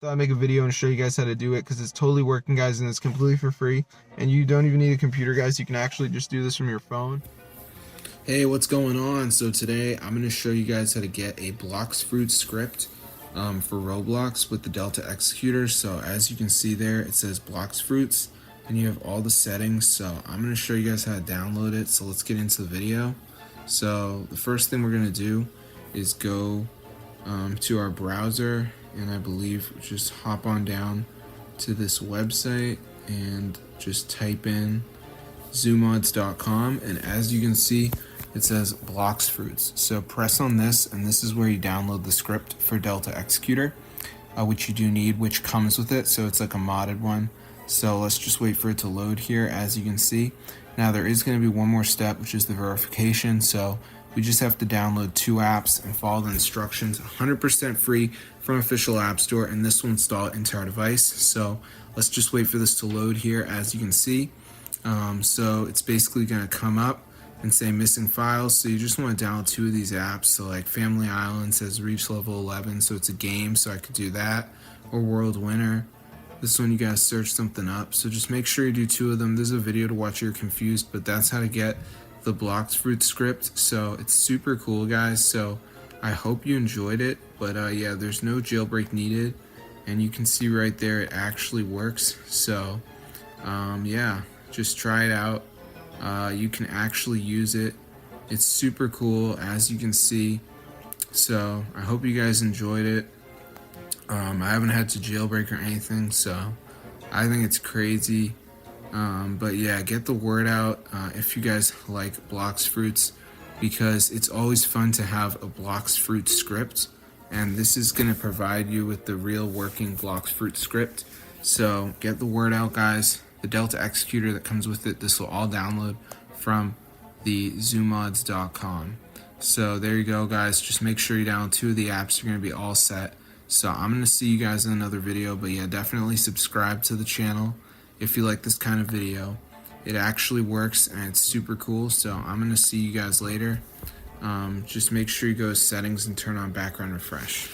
Thought I'd make a video and show you guys how to do it because it's totally working, guys, and it's completely for free. And you don't even need a computer, guys. You can actually just do this from your phone. Hey, what's going on? So today I'm going to show you guys how to get a Blox Fruit script for Roblox with the Delta executor. So as you can see there, it says Blox Fruits and you have all the settings. So I'm going to show you guys how to download it. So let's get into the video. So the first thing we're going to do is go to our browser, and I believe just hop on down to this website and just type in zoomods.com, and as you can see it says Blox Fruits. So press on this, and this is where you download the script for Delta Executor, which you do need, which comes with it, so it's like a modded one. So let's just wait for it to load here. As you can see, now there is going to be one more step, which is the verification. So we just have to download 2 apps and follow the instructions. 100% free from official app store, and this will install it into our device. So let's just wait for this to load here. As you can see, so it's basically going to come up and say missing files. So you just want to download 2 of these apps. So like Family Island says reach level 11, so it's a game, so I could do that, or World Winner. This one you guys search something up, so just make sure you do 2 of them. There's a video to watch if you're confused, but that's how to get the Blox Fruit script. So it's super cool, guys. So I hope you enjoyed it, but yeah, there's no jailbreak needed, and you can see right there it actually works. So yeah, just try it out. You can actually use it. It's super cool, as you can see. So I hope you guys enjoyed it. I haven't had to jailbreak or anything, so I think it's crazy. But yeah, get the word out if you guys like Blox Fruits, because it's always fun to have a Blox Fruit script, and this is going to provide you with the real working Blox Fruit script. So get the word out, guys. The Delta executor that comes with it, this will all download from the zoomods.com. So there you go, guys. Just make sure you download 2 of the apps. You're going to be all set. So I'm going to see you guys in another video, but yeah, definitely subscribe to the channel if you like this kind of video. It actually works and it's super cool. So I'm going to see you guys later. Just make sure you go to settings and turn on background refresh.